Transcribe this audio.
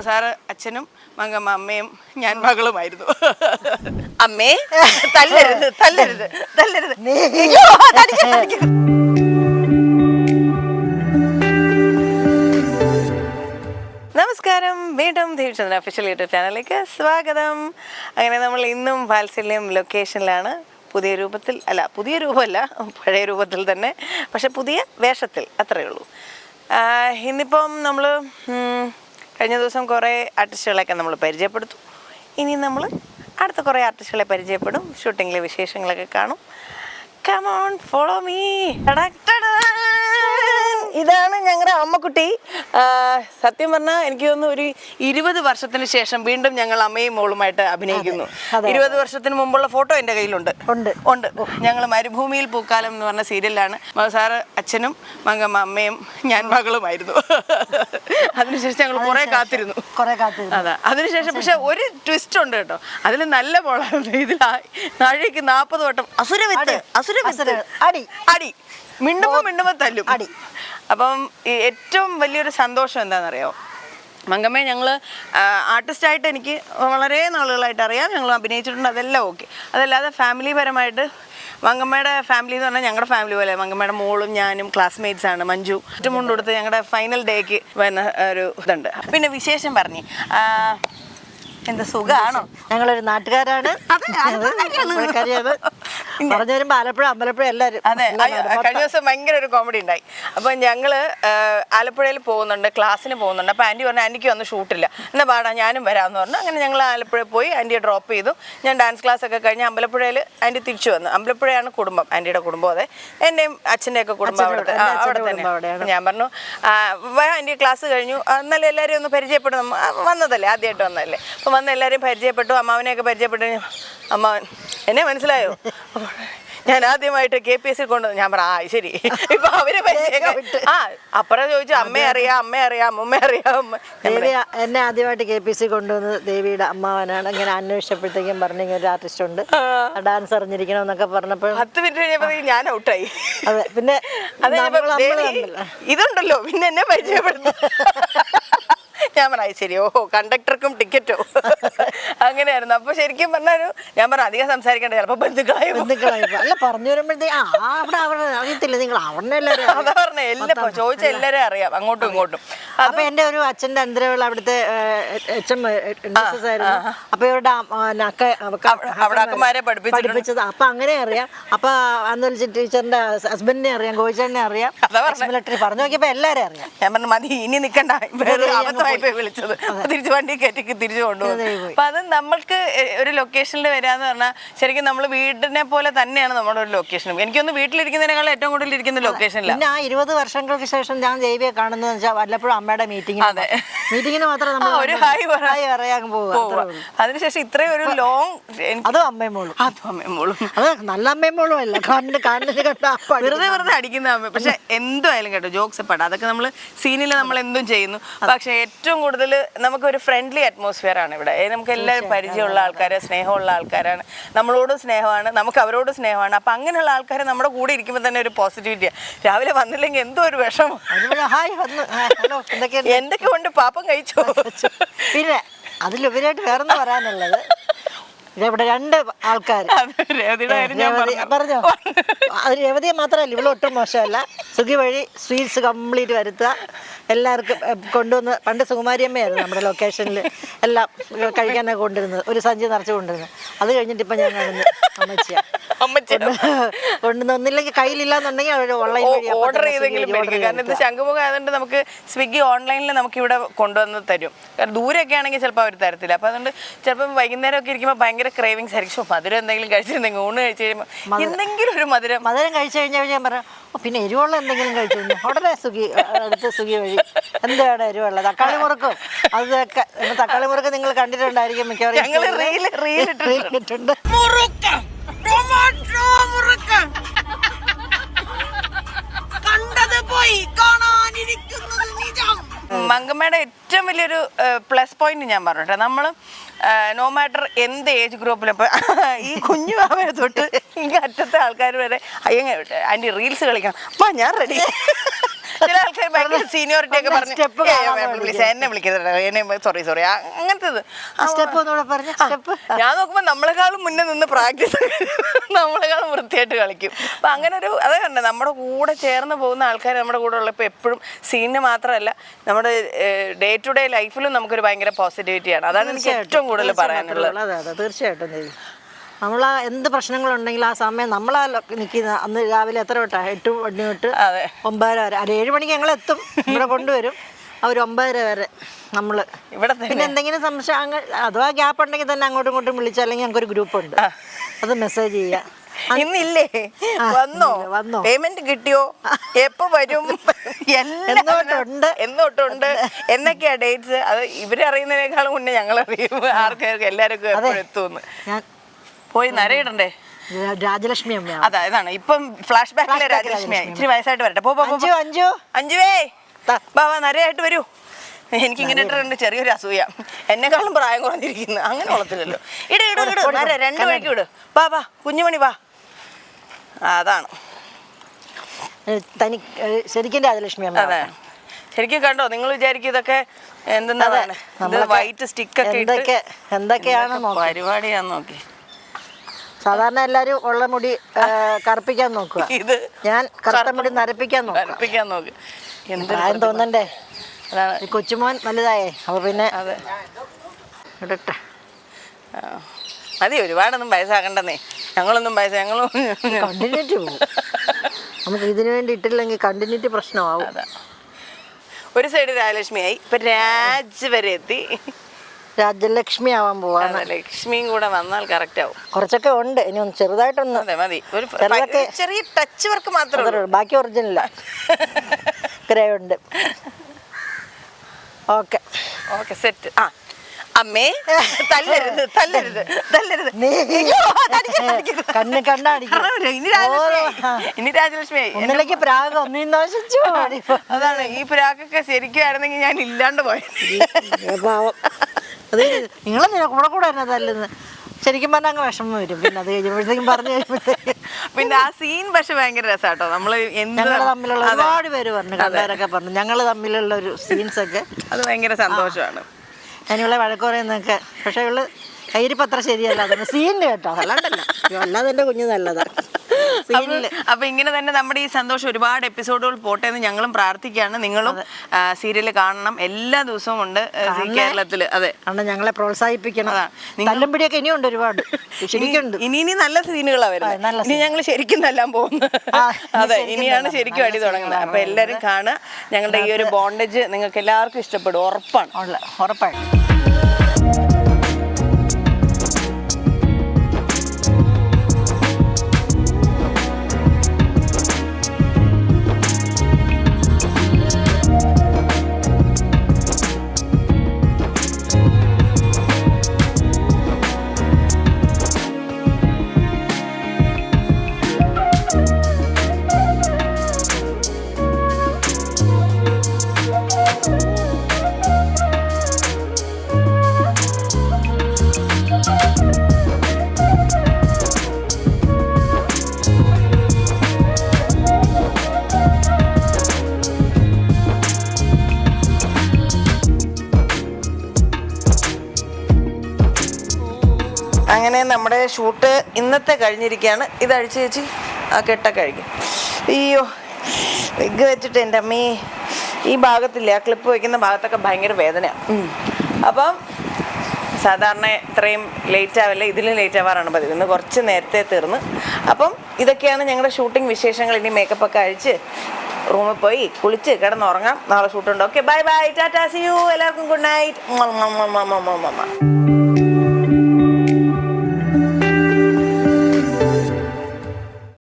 Sir അച്ഛനും മങ്കമ്മ അമ്മയും ഞാൻ മകളുമായിരുന്നു. അമ്മേ തല്ലരുത് തല്ലരുത് തല്ലരുത്. നമസ്കാരം, വീണ്ടും ദേവിചന്ദ്രൻ ഒഫീഷ്യൽ യൂട്യൂബ് ചാനലിലേക്ക് സ്വാഗതം. അങ്ങനെ നമ്മൾ ഇന്നും വാത്സല്യം ലൊക്കേഷനിലാണ്. പുതിയ രൂപത്തിൽ അല്ല, പുതിയ രൂപമല്ല, പഴയ രൂപത്തിൽ തന്നെ, പക്ഷെ പുതിയ വേഷത്തിൽ, അത്രയേ ഉള്ളൂ. ഇന്നിപ്പം നമ്മൾ കഴിഞ്ഞ ദിവസം കുറേ ആർട്ടിസ്റ്റുകളെയൊക്കെ നമ്മൾ പരിചയപ്പെടുത്തു. ഇനി നമ്മൾ അടുത്ത കുറേ ആർട്ടിസ്റ്റുകളെ പരിചയപ്പെടും, ഷൂട്ടിങ്ങിലെ വിശേഷങ്ങളൊക്കെ കാണും. Come on, follow me. ഇതാണ് ഞങ്ങളുടെ അമ്മക്കുട്ടി. സത്യം പറഞ്ഞാൽ എനിക്ക് തോന്നുന്നു ഒരു 20 വർഷത്തിന് ശേഷം വീണ്ടും ഞങ്ങൾ അമ്മയും മോളുമായിട്ട് അഭിനയിക്കുന്നു. 20 വർഷത്തിന് മുമ്പുള്ള ഫോട്ടോ എൻ്റെ കയ്യിലുണ്ട്. ഉണ്ട്. ഞങ്ങൾ മരുഭൂമിയിൽ പൂക്കാലം എന്ന് പറഞ്ഞ സീരിയലാണ്. സാറ് അച്ഛനും മങ്കമ്മ അമ്മയും ഞാൻ മകളുമായിരുന്നു. അതിനുശേഷം ഞങ്ങൾ കുറെ കാത്തിരുന്നു. അതാ, അതിനുശേഷം പക്ഷെ ഒരു ട്വിസ്റ്റ് ഉണ്ട് കേട്ടോ. അതിൽ നല്ല മോളാണ്. ഇതിൽ താഴേക്ക് 40 വട്ടം അടി മിണ്ടുമ്പോ തല്ലും അടി. അപ്പം ഏറ്റവും വലിയൊരു സന്തോഷം എന്താണെന്നറിയോ, മങ്കമ്മയെ ഞങ്ങൾ ആർട്ടിസ്റ്റായിട്ട് എനിക്ക് വളരെ നാളുകളായിട്ട് അറിയാം, ഞങ്ങൾ അഭിനയിച്ചിട്ടുണ്ട്, അതെല്ലാം ഓക്കെ. അതല്ലാതെ ഫാമിലി പരമായിട്ട് മങ്കമ്മയുടെ ഫാമിലി എന്ന് പറഞ്ഞാൽ ഞങ്ങളുടെ ഫാമിലി പോലെ. മങ്കമ്മയുടെ മോളും ഞാനും ക്ലാസ്മേറ്റ്സ് ആണ്. മഞ്ജു മുണ്ട് കൊടുത്ത് ഞങ്ങളുടെ ഫൈനൽ ഡേക്ക് വന്ന ഒരു ഇതുണ്ട്. പിന്നെ വിശേഷം പറഞ്ഞ് എന്താ സുഖമാണോ? ഞങ്ങളൊരു നാട്ടുകാരാണ്, പറഞ്ഞു വരുമ്പോ ആലപ്പുഴ അമ്പലപ്പുഴ എല്ലാവരും. അതെ, കഴിഞ്ഞ ദിവസം ഭയങ്കര ഒരു കോമഡി ഉണ്ടായി. അപ്പം ഞങ്ങള് ആലപ്പുഴയിൽ പോകുന്നുണ്ട്, ക്ലാസ്സിന് പോകുന്നുണ്ട്. അപ്പം ആൻറ്റി പറഞ്ഞു ആൻറ്റിക്ക് വന്ന് ഷൂട്ടില്ല, എന്നാ പാടാ ഞാനും വരാമെന്ന് പറഞ്ഞു. അങ്ങനെ ഞങ്ങൾ ആലപ്പുഴ പോയി ആൻറ്റിയെ ഡ്രോപ്പ് ചെയ്തു. ഞാൻ ഡാൻസ് ക്ലാസ് ഒക്കെ കഴിഞ്ഞ് അമ്പലപ്പുഴയിൽ ആൻറ്റി തിരിച്ചു വന്നു. അമ്പലപ്പുഴയാണ് കുടുംബം, ആൻറ്റിയുടെ കുടുംബം. അതെ, എൻ്റെയും അച്ഛൻ്റെ ഒക്കെ കുടുംബം അവിടെ തന്നെ. ഞാൻ പറഞ്ഞു ആൻറ്റി ക്ലാസ് കഴിഞ്ഞു, എന്നാലും എല്ലാവരെയും ഒന്ന് പരിചയപ്പെടും, വന്നതല്ലേ, ആദ്യമായിട്ട് വന്നതല്ലേ. അപ്പം വന്ന് എല്ലാവരെയും പരിചയപ്പെട്ടു, അമ്മാവനെയൊക്കെ പരിചയപ്പെട്ടു. അമ്മാവൻ എന്നെ മനസ്സിലായോ? ഞാൻ ആദ്യമായിട്ട് KPSC കൊണ്ടുവന്നു. ഞാൻ പറഞ്ഞു ശരി. ഇപ്പൊ അവര് അപ്പുറം ചോദിച്ചു അമ്മയെ അറിയാം, അമ്മൂമ്മ അറിയാം. എന്നെ ആദ്യമായിട്ട് KPSC കൊണ്ടുവന്നത് ദേവിയുടെ അമ്മാവനാണ്. ഇങ്ങനെ അന്വേഷിച്ചപ്പോഴത്തേക്കും പറഞ്ഞു ഒരു ആർട്ടിസ്റ്റ് ഉണ്ട്, ഡാൻസ് അറിഞ്ഞിരിക്കണമെന്നൊക്കെ പറഞ്ഞപ്പോൾ 10 മിനിറ്റ് കഴിഞ്ഞപ്പോ ഞാൻ ഔട്ടായി. അതെ, പിന്നെ ഇതുണ്ടല്ലോ, പിന്നെ എന്നെ പരിചയപ്പെടുന്നു. ഞാൻ പറഞ്ഞു ശരി, ഓഹോ കണ്ടക്ടർക്കും ടിക്കറ്റോ, അങ്ങനെയായിരുന്നു. അപ്പൊ ശരിക്കും പറഞ്ഞാൽ ഞാൻ പറഞ്ഞു അധികം സംസാരിക്കേണ്ട, ചിലപ്പോ ബന്ധുക്കളായി അല്ല പറഞ്ഞു വരുമ്പോഴത്തേക്ക് അവിടെ അറിയത്തില്ല, നിങ്ങൾ അവിടെ അതാ പറഞ്ഞ എല്ലാം ചോദിച്ച എല്ലാവരും അറിയാം, അങ്ങോട്ടും ഇങ്ങോട്ടും. അപ്പൊ എന്റെ ഒരു അച്ഛന്റെ അന്തരവിള അവിടുത്തെ ആയിരുന്നു. അപ്പൊ ഇവരുടെ അക്കമാരെ പഠിപ്പിച്ചത്. അപ്പൊ അങ്ങനെ അറിയാം. അപ്പൊ അന്ന് ടീച്ചറിന്റെ ഹസ്ബൻഡിനെ അറിയാം, കോഴിച്ചേട്ടനെ അറിയാം, മിലിറ്ററി പറഞ്ഞു നോക്കിയപ്പോ എല്ലാരും അറിയാം. ഞാൻ പറഞ്ഞു മതി ഇനി നിക്കണ്ട, വിളിച്ചത് തിരിച്ചു വണ്ടി കയറ്റി തിരിച്ചു കൊണ്ടുപോകും. അപ്പൊ അത് നമ്മൾക്ക് ഒരു ലൊക്കേഷനിൽ വരാന്ന് പറഞ്ഞാൽ ശരിക്കും നമ്മൾ വീടിനെ പോലെ തന്നെയാണ് നമ്മുടെ ഒരു ലൊക്കേഷനും. എനിക്കൊന്ന് വീട്ടിലിരിക്കുന്നതിനേക്കാൾ ഏറ്റവും കൂടുതൽ ഇരിക്കുന്ന ലൊക്കേഷനിലാണ്. പിന്നെ 20 വർഷങ്ങൾക്ക് ശേഷം ഞാൻ ദേവിയെ കാണുന്നത് വെച്ചാൽ വല്ലപ്പോഴും അമ്മയുടെ മീറ്റിങ്ങിന് മാത്രം നമ്മൾ ഒരു ഹായ് പറയാൻ പോകും. അതിനുശേഷം ഇത്രയും ഒരു ലോങ് അതും അമ്മയും മോളും അത് നല്ല അമ്മയും മോളും അല്ല, കാണുന്നത് വെറുതെ അടിക്കുന്ന അമ്മ. പക്ഷെ എന്തുമായാലും കേട്ടോ, ജോക്സ് പാടാം, അതൊക്കെ നമ്മൾ സീനിൽ നമ്മൾ എന്തും ചെയ്യുന്നു. പക്ഷെ ഏറ്റവും കൂടുതൽ നമുക്കൊരു ഫ്രണ്ട്ലി അറ്റ്മോസ്ഫിയർ ആണ് ഇവിടെ. നമുക്ക് എല്ലാവരും പരിചയമുള്ള ആൾക്കാര്, സ്നേഹമുള്ള ആൾക്കാരാണ്, നമ്മളോടും സ്നേഹമാണ്, നമുക്ക് അവരോടും സ്നേഹമാണ്. അപ്പൊ അങ്ങനെയുള്ള ആൾക്കാർ നമ്മുടെ കൂടെ ഇരിക്കുമ്പോൾ തന്നെ ഒരു പോസിറ്റിവിറ്റിയാണ്. രാവിലെ വന്നില്ലെങ്കിൽ എന്തോ ഒരു വിഷമം. എന്തൊക്കെ കൊണ്ട് പാപ്പം കഴിച്ചോ. പിന്നെ അതിലുപരിയായിട്ട് വേറെന്ന് പറയാനുള്ളത്, ഇവിടെ 2 ആൾക്കാർ പറഞ്ഞോ, അത് രേവതിയെ മാത്രമല്ല, ഇവിടെ ഒട്ടും മോശമല്ല. സ്വിഗ്ഗി വഴി സ്വീറ്റ്സ് കംപ്ലീറ്റ് വരുത്തുക, എല്ലാവർക്കും കൊണ്ടുവന്ന്. പണ്ട് സുകുമാരിയമ്മയായിരുന്നു നമ്മുടെ ലൊക്കേഷനിൽ എല്ലാം കഴിക്കാനൊക്കെ കൊണ്ടുവരുന്നത്, ഒരു സഞ്ചി നിറച്ച് കൊണ്ടുവരുന്നത്. അത് കഴിഞ്ഞിട്ട് ഇപ്പം ഞാൻ കാണുന്നത് കൊണ്ടുവന്നില്ലെങ്കിൽ കയ്യിലില്ലാന്നുണ്ടെങ്കിൽ അവർ ഓൺലൈൻ വഴി ഓർഡർ ചെയ്തെങ്കിലും മേടിക്കും. കാരണം ഇത് ശംഖുമുഖം ആയതുകൊണ്ട് നമുക്ക് സ്വിഗ്ഗി ഓൺലൈനിൽ നമുക്ക് ഇവിടെ കൊണ്ടുവന്ന് തരും. കാരണം ദൂരെയൊക്കെ ആണെങ്കിൽ ചിലപ്പോൾ അവർ തരത്തില്ല. അപ്പം അതുകൊണ്ട് ചിലപ്പോൾ വൈകുന്നേരമൊക്കെ ഇരിക്കുമ്പോൾ ഭയങ്കര ക്രേവിങ്സ് ആയിരിക്കും. മധുരം എന്തെങ്കിലും കഴിച്ചിരുന്നെങ്കിൽ, ഊണ് കഴിച്ച് കഴിയുമ്പോൾ എന്തെങ്കിലും ഒരു മധുരം കഴിച്ചു കഴിഞ്ഞാൽ ഞാൻ പറയാം പിന്നെ എരിവുള്ള എന്തെങ്കിലും കഴിച്ചു, ഉടനെ അടുത്ത സ്വിഗ്ഗി വഴി എന്താണ് എരിവുള്ള തക്കാളി മുറുക്കും. അതൊക്കെ തക്കാളി മുറുക്ക് നിങ്ങൾ കണ്ടിട്ടുണ്ടായിരിക്കും മിക്കവാറും. മങ്കമ്മയുടെ ഏറ്റവും വലിയൊരു പ്ലസ് പോയിന്റ് ഞാൻ പറഞ്ഞിട്ടെ, നമ്മൾ നോ മാറ്റർ എന്ത് ഏജ് ഗ്രൂപ്പിലിപ്പോൾ ഈ കുഞ്ഞു ആവരെ തൊട്ട് ഈ അറ്റത്തെ ആൾക്കാർ വരെ ആൻറ്റി റീൽസ് കളിക്കണം, അപ്പം ഞാൻ റെഡി. ചില ആൾക്കാർ ഭയങ്കര സീനിയോറിറ്റി ഒക്കെ പറഞ്ഞു എന്നെ വിളിക്കുന്നത് സോറി അങ്ങനത്തത് സ്റ്റെപ്പ് ഒന്നുകൂടെ പറഞ്ഞ സ്റ്റെപ്പ്. ഞാൻ നോക്കുമ്പോ നമ്മളെക്കാളും മുന്നേ നിന്ന് പ്രാക്ടീസ് നമ്മളെക്കാളും വൃത്തിയായിട്ട് കളിക്കും. അപ്പൊ അങ്ങനെ ഒരു അതേ കണ്ടേ നമ്മുടെ കൂടെ ചേർന്ന് പോകുന്ന ആൾക്കാർ നമ്മുടെ കൂടെ ഉള്ളപ്പോൾ എപ്പോഴും സീനിന് മാത്രമല്ല നമ്മുടെ ഡേ ടു ഡേ ലൈഫിലും നമുക്കൊരു ഭയങ്കര പോസിറ്റിവിറ്റിയാണ്. അതാണ് എനിക്ക് ഏറ്റവും കൂടുതൽ പറയാനുള്ളത്. അതെ തീർച്ചയായിട്ടും ദേവി. നമ്മൾ എന്ത് പ്രശ്നങ്ങളുണ്ടെങ്കിൽ ആ സമയം നമ്മളാ നിൽക്കുന്ന അന്ന് രാവിലെ എത്ര തൊട്ടാ 8 മണി തൊട്ട് 9:30 വരെ. അത് 7 മണിക്ക് ഞങ്ങൾ എത്തും, ഇവിടെ കൊണ്ടുവരും. അവർ 9:30 വരെ നമ്മൾ ഇവിടെ. പിന്നെ എന്തെങ്കിലും സംശയം അഥവാ ഗ്യാപ്പ് ഉണ്ടെങ്കിൽ തന്നെ അങ്ങോട്ടും ഇങ്ങോട്ടും വിളിച്ചാൽ, അല്ലെങ്കിൽ ഞങ്ങൾക്കൊരു ഗ്രൂപ്പുണ്ട്, അത് മെസ്സേജ് ചെയ്യുക. ഇന്നില്ലേ വന്നോ പേയ്മെന്റ് കിട്ടിയോ എപ്പോ വരും എന്നോട്ടുണ്ട് എന്നൊക്കെയാ ഡേറ്റ്സ്. അത് ഇവരറിയുന്നതിനേക്കാളും മുന്നേ ഞങ്ങൾ അറിയും ആർക്കാർക്ക് എല്ലാവർക്കും എപ്പോഴും എത്തുമെന്ന്. പോയി നരയിടണ്ടേ രാജലക്ഷ്മി അമ്മ. അതാ ഇതാണ് ഇപ്പം ഫ്ലാഷ് ബാക്കിലെ രാജലക്ഷ്മി. ഇച്ചിരി വയസ്സായിട്ട് വരട്ടെ. അഞ്ചുവേ ബാബാ നരയായിട്ട് വരൂ. എനിക്കിങ്ങനെ ഇട്ടിട്ടുണ്ട് ചെറിയൊരു അസൂയ, എന്നെക്കാളും പ്രായം കുറഞ്ഞിരിക്കുന്നു. അങ്ങനെ ഉള്ളത്തില്ലല്ലോ. ഇട് നര 2 വഴിക്ക് വിട്. ബാ കുഞ്ഞുമണി വാ. അതാണ് ശരിക്കും രാജലക്ഷ്മി അമ്മ. അതെ ശരിക്കും കണ്ടോ? നിങ്ങൾ വിചാരിക്കും ഇതൊക്കെ എന്തെന്നാണ് വൈറ്റ് സ്റ്റിക്കൊക്കെ എന്തൊക്കെയാണ് പരിപാടിയാന്ന് നോക്കി. സാധാരണ എല്ലാരും ഉള്ള മുടി കറുപ്പിക്കാൻ നോക്കുക, ഇത് ഞാൻ കറുത്ത മുടി നരപ്പിക്കാൻ നോക്ക്. പ്രായം തോന്നണ്ടേ? അതാണ് കൊച്ചുമോൻ വലുതായേ. അപ്പൊ പിന്നെ അതെ ഇടട്ടെ. മതി, ഒരുപാടൊന്നും വയസ്സാകണ്ടെന്നേ. ഞങ്ങളൊന്നും ഞങ്ങളും കണ്ടിന്യൂറ്റി പോകും. നമുക്ക് ഇതിനു വേണ്ടി ഇട്ടില്ലെങ്കിൽ കണ്ടിന്യൂറ്റി പ്രശ്നമാവും. അതാ ഒരു സൈഡ് രാജലക്ഷ്മിയായി, ഇപ്പൊ രാജ് വരെ എത്തി. രാജലക്ഷ്മി ആവാൻ പോവാണ്. ലക്ഷ്മിയും കൂടെ വന്നാൽ കറക്റ്റ് ആവും. കുറച്ചൊക്കെ ഉണ്ട്, ഇനി ഒന്ന് ചെറുതായിട്ടൊന്ന്. അതെ മതി, ഒരു ചെറിയ ടച്ച് വർക്ക് മാത്രമേ, ബാക്കി ഒറിജിനല്ല ഗ്രേ ഉണ്ട്. Okay set. ആ അമ്മേ തല്ലരുത്. കണ്ണ് കണ്ണാടിക്കും. ഇനി രാജലക്ഷ്മി ഒന്നിലേക്ക് പ്രാഗ് ഒന്നും നശിച്ചു. അതാണ് ഈ പ്രാഗൊക്കെ ശരിക്കും ആയിരുന്നെങ്കിൽ ഞാൻ ഇല്ലാണ്ട് പോയത്. അത് നിങ്ങളെന്തിനാ കൂടെ തന്നെ തല്ലുന്നത്? ശരിക്കും പറഞ്ഞാൽ അങ്ങ് വിഷമം വരും. പിന്നെ അത് കഴിയുമ്പോഴത്തേക്കും പറഞ്ഞു കഴിയുമ്പോഴത്തേക്കും പിന്നെ ആ സീൻ പക്ഷെ ഭയങ്കര രസാട്ടോ. നമ്മള് ഞങ്ങൾ തമ്മിലുള്ള ഒരുപാട് പേര് പറഞ്ഞു, കണ്ടവരൊക്കെ പറഞ്ഞു ഞങ്ങൾ തമ്മിലുള്ള ഒരു സീൻസൊക്കെ. അത് ഭയങ്കര സന്തോഷമാണ്. ഞാനിവളെ വഴക്ക് പറയുന്നതൊക്കെ, പക്ഷെ ഇവള് കയ്യിരിപ്പത്ര ശരിയല്ല. അതൊന്ന് സീനില് കേട്ടോ, അല്ലാണ്ടല്ല. അല്ലാതെ എൻ്റെ കുഞ്ഞ് നല്ലതാ. അപ്പൊ ഇങ്ങനെ തന്നെ നമ്മുടെ ഈ സന്തോഷം ഒരുപാട് എപ്പിസോഡുകൾ പോട്ടെ എന്ന് ഞങ്ങളും പ്രാർത്ഥിക്കുകയാണ്. നിങ്ങളും സീരിയല് കാണണം, എല്ലാ ദിവസവും ഉണ്ട് കേരളത്തില്. അതെ, കാരണം ഞങ്ങളെ പ്രോത്സാഹിപ്പിക്കണം. തല്ലുംപിടിയൊക്കെ ഇനിയുണ്ട് ഒരുപാട്, ശരിക്കുണ്ട്. ഇനി നല്ല സീനുകളാ വരുന്നത്. ഇനി ഞങ്ങൾ ശരിക്കും തല്ലാൻ പോകുന്നു. അതെ, ഇനിയാണ് ശരിക്കും അടി തുടങ്ങുന്നത്. അപ്പൊ എല്ലാരും കാണുക. ഞങ്ങളുടെ ഈ ഒരു ബോണ്ടേജ് നിങ്ങൾക്ക് എല്ലാവർക്കും ഇഷ്ടപ്പെടും, ഉറപ്പാണ്. അങ്ങനെ നമ്മുടെ ഷൂട്ട് ഇന്നത്തെ കഴിഞ്ഞിരിക്കുകയാണ്. ഇത് അഴിച്ച് ചേച്ചി ആ കെട്ടൊക്കെ കഴിക്കും. അയ്യോ വിഗ് വെച്ചിട്ട് എൻ്റെ അമ്മേ ഈ ഭാഗത്തില്ലേ, ആ ക്ലിപ്പ് വയ്ക്കുന്ന ഭാഗത്തൊക്കെ ഭയങ്കര വേദനയാണ്. അപ്പം സാധാരണ ഇത്രയും ലേറ്റ് ആവില്ല, ഇതിലും ലേറ്റ് ആവാറാണ് പതിവ്. ഇന്ന് കുറച്ച് നേരത്തെ തീർന്ന്. അപ്പം ഇതൊക്കെയാണ് ഞങ്ങളുടെ ഷൂട്ടിംഗ് വിശേഷങ്ങൾ. ഇനി മേക്കപ്പൊക്കെ അഴിച്ച് റൂമിൽ പോയി കുളിച്ച് കിടന്നുറങ്ങാം. നാളെ ഷൂട്ടുണ്ട്. Okay, bye bye, tata, see you. എല്ലാവർക്കും ഗുഡ് നൈറ്റ്.